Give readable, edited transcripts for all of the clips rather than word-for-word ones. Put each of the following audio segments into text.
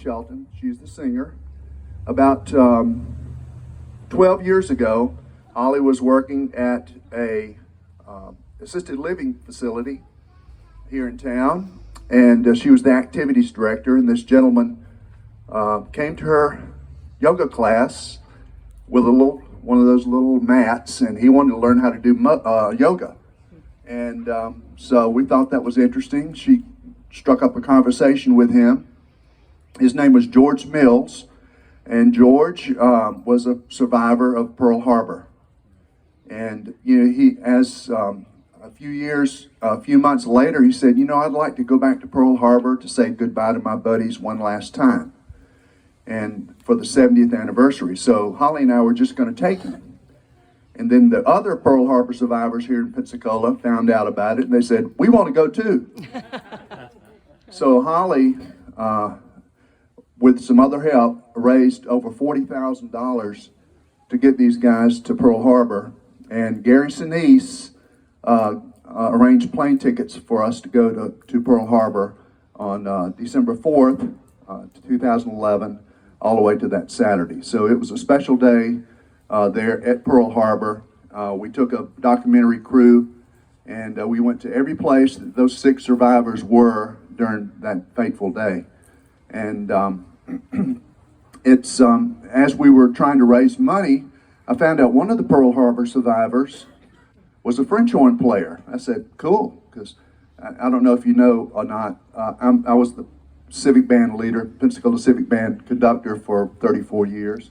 Shelton. She's the singer. About 12 years ago, Holly was working at a assisted living facility here in town, and she was the activities director, and this gentleman came to her yoga class with one of those little mats, and he wanted to learn how to do yoga. And so we thought that was interesting. She struck up a conversation with him. His name was George Mills, and George was a survivor of Pearl Harbor. And he, as a few months later, he said, I'd like to go back to Pearl Harbor to say goodbye to my buddies one last time, and for the 70th anniversary. So Holly and I were just going to take him. And then the other Pearl Harbor survivors here in Pensacola found out about it, and they said, we want to go too. So Holly, with some other help, raised over $40,000 to get these guys to Pearl Harbor. And Gary Sinise arranged plane tickets for us to go to Pearl Harbor on December 4th, 2011, all the way to that Saturday. So it was a special day there at Pearl Harbor. We took a documentary crew, and we went to every place that those 6 survivors were during that fateful day. And it's as we were trying to raise money, I found out one of the Pearl Harbor survivors was a French horn player. I said, cool, because I don't know if you know or not, I was the Civic Band leader, Pensacola Civic Band conductor for 34 years.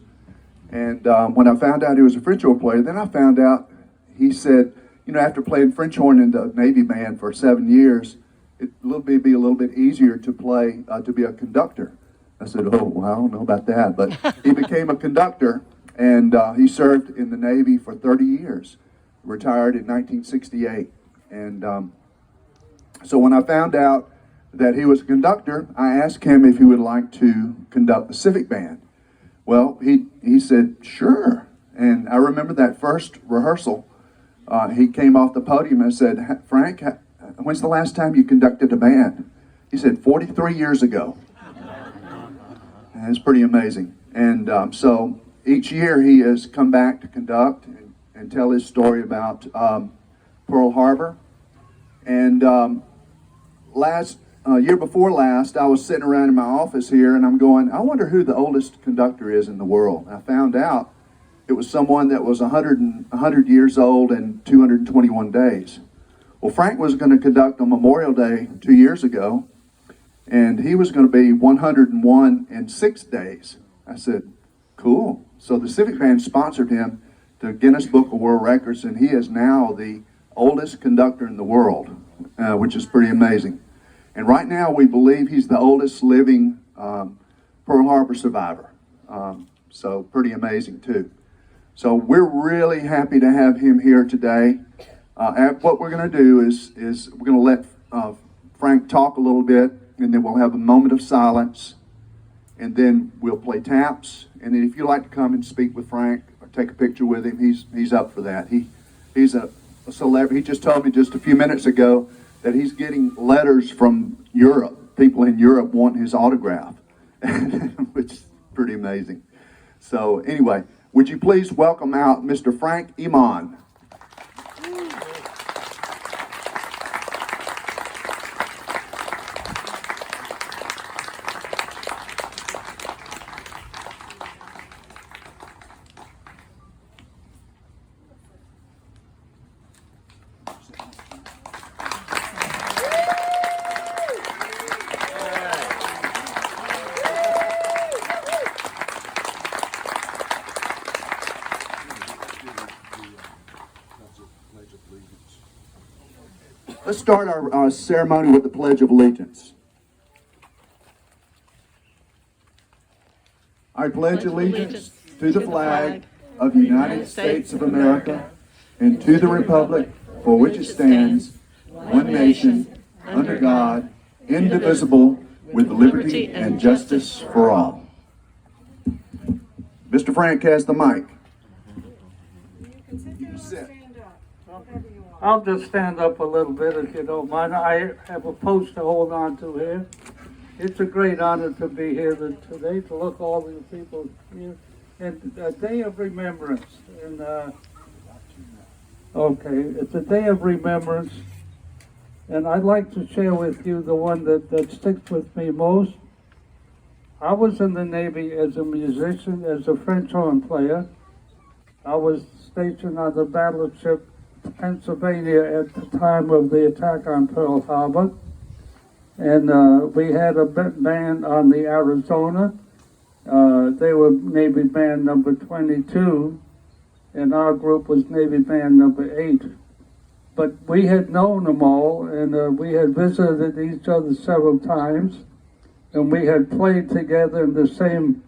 And when I found out he was a French horn player, then I found out, he said, after playing French horn in the Navy Band for 7 years, it'd be a little bit easier to play, to be a conductor. I said, oh, well, I don't know about that. But he became a conductor, and he served in the Navy for 30 years, retired in 1968. And so when I found out that he was a conductor, I asked him if he would like to conduct the Civic Band. Well, he said, sure. And I remember that first rehearsal, he came off the podium and said, Frank, when's the last time you conducted a band? He said, 43 years ago. And it's pretty amazing. And so each year he has come back to conduct and tell his story about Pearl Harbor. And year before last, I was sitting around in my office here, and I'm going, I wonder who the oldest conductor is in the world. I found out it was someone that was 100 years old and 221 days. Well, Frank was going to conduct on Memorial Day 2 years ago, and he was going to be 101 and 6 days. I said, cool. So the Civic Band sponsored him to Guinness Book of World Records, and he is now the oldest conductor in the world, which is pretty amazing. And right now we believe he's the oldest living Pearl Harbor survivor. So pretty amazing too. So we're really happy to have him here today. What we're going to do is we're going to let Frank talk a little bit, and then we'll have a moment of silence, and then we'll play taps. And then if you'd like to come and speak with Frank or take a picture with him, he's up for that. He's a celebrity. He just told me just a few minutes ago that he's getting letters from Europe, people in Europe want his autograph, which is pretty amazing. So anyway, would you please welcome out Mr. Frank Emond. Let's start our ceremony with the Pledge of Allegiance. I pledge allegiance to the flag of the United States of America and to the republic for which it stands, one nation, under God, indivisible, with liberty and justice for all. Mr. Frank has the mic. You sit. I'll just stand up a little bit if you don't mind. I have a post to hold on to here. It's a great honor to be here today, to look all these people here. And a day of remembrance. And okay, it's a day of remembrance. And I'd like to share with you the one that sticks with me most. I was in the Navy as a musician, as a French horn player. I was stationed on the battleship Pennsylvania at the time of the attack on Pearl Harbor. And we had a band on the Arizona. They were Navy band number 22, and our group was Navy band number 8. But we had known them all, and we had visited each other several times, and we had played together in the same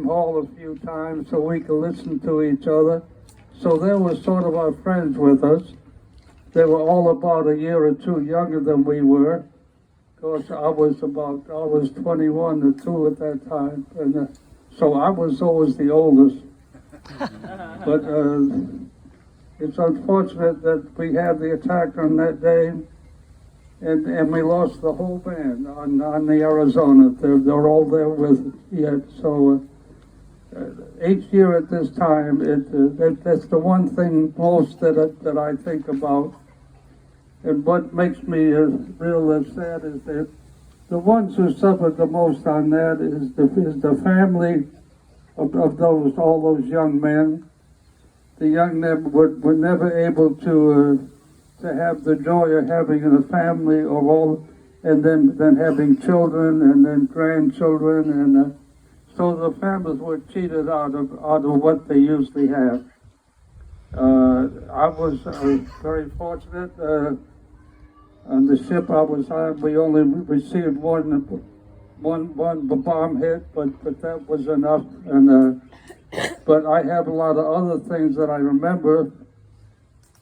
hall a few times so we could listen to each other. So they were sort of our friends with us. They were all about a year or two younger than we were. Of course, I was 21 or 2 at that time, and so I was always the oldest. But it's unfortunate that we had the attack on that day, and we lost the whole band on the Arizona. They're all there with us yet. So each year at this time, that's the one thing most that I think about. And what makes me real sad is that the ones who suffered the most on that is the family of all those young men. The young men were never able to have the joy of having a family and then having children and then grandchildren, and so the families were cheated out of what they usually have. I was very fortunate. On the ship I was on, we only received one bomb hit, but that was enough. And but I have a lot of other things that I remember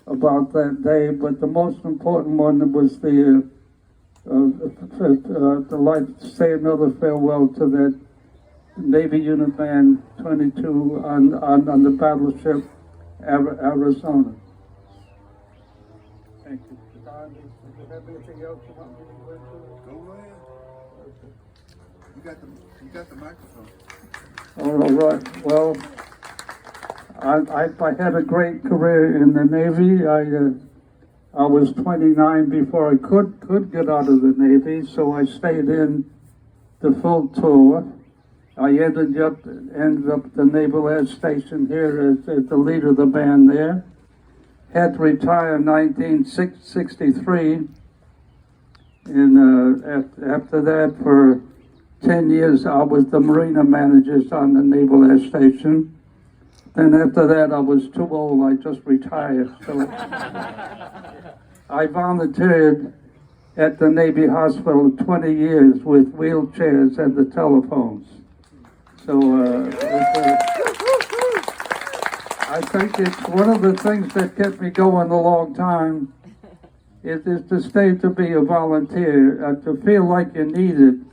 about that day. But the most important one was the life, say another farewell to that Navy Unit Band 22 on the battleship Arizona. Thank you. Don, do you have anything else you want me to go into? Go ahead. You got the microphone. All right. Well, I had a great career in the Navy. I was 29 before I could get out of the Navy, so I stayed in the full tour. I ended up at the Naval Air Station here as the leader of the band there. Had to retire in 1963, and after that, for 10 years, I was the marina manager on the Naval Air Station. Then after that, I was too old. I just retired. So I volunteered at the Navy Hospital 20 years with wheelchairs and the telephones. So I think it's one of the things that kept me going a long time is to stay to be a volunteer, to feel like you're needed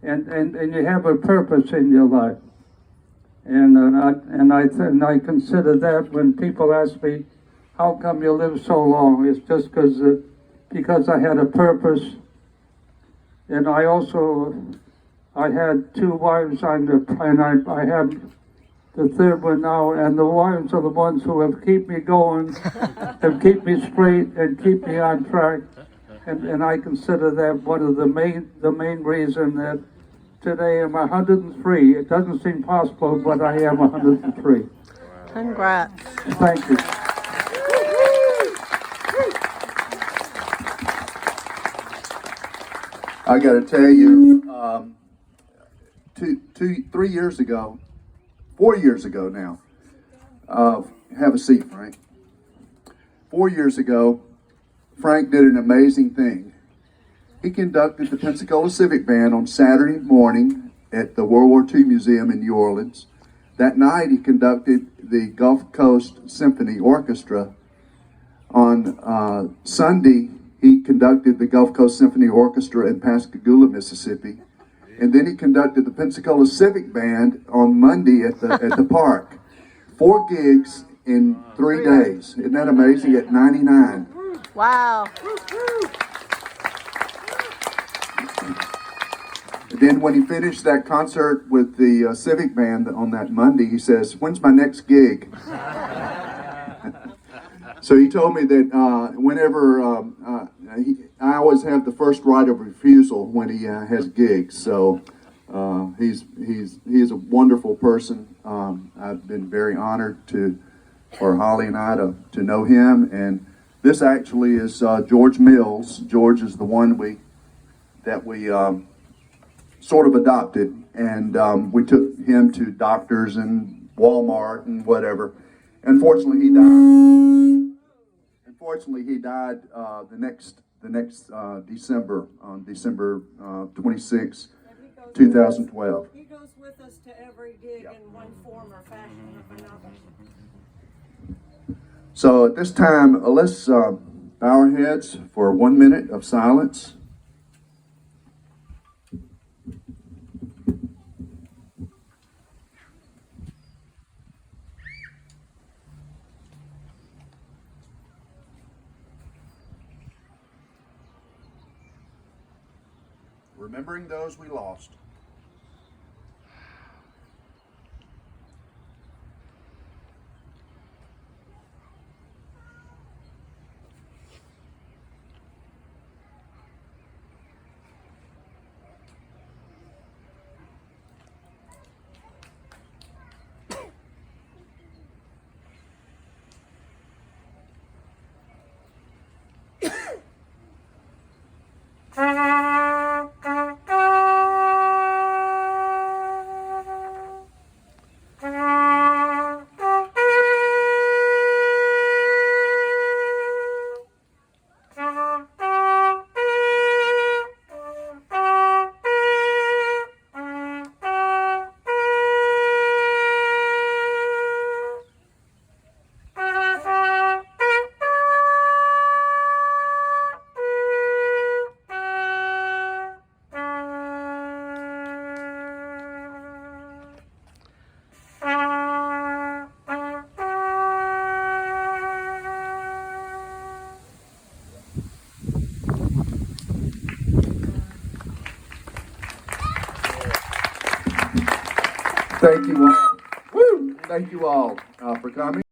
and you have a purpose in your life. And I consider that when people ask me, how come you live so long? It's just because I had a purpose. And I had 2 wives and I have the third one now, and the wives are the ones who have keep me going, have keep me straight and keep me on track. And I consider that one of the main reason that today I'm 103. It doesn't seem possible, but I am 103. Congrats. Thank you. I got to tell you, 3 years ago, 4 years ago now, have a seat, Frank. 4 years ago, Frank did an amazing thing. He conducted the Pensacola Civic Band on Saturday morning at the World War II Museum in New Orleans. That night, he conducted the Gulf Coast Symphony Orchestra. On Sunday, he conducted the Gulf Coast Symphony Orchestra in Pascagoula, Mississippi. And then he conducted the Pensacola Civic Band on Monday at the park. 4 gigs in 3 days. Isn't that amazing? At 99. Wow. then when he finished that concert with the Civic Band on that Monday, he says, "When's my next gig?" So he told me that whenever I always have the first right of refusal when he has gigs. So he's a wonderful person. I've been very honored for Holly and I to know him. And this actually is George Mills. George is the one that we sort of adopted, and we took him to doctors and Walmart and whatever. Unfortunately, he died. Unfortunately, he died the next December, on December 26, 2012. He goes with us to every gig in one form or fashion or another. So at this time, let's bow our heads for 1 minute of silence. Remembering those we lost. Thank you all. Woo! Thank you all for coming.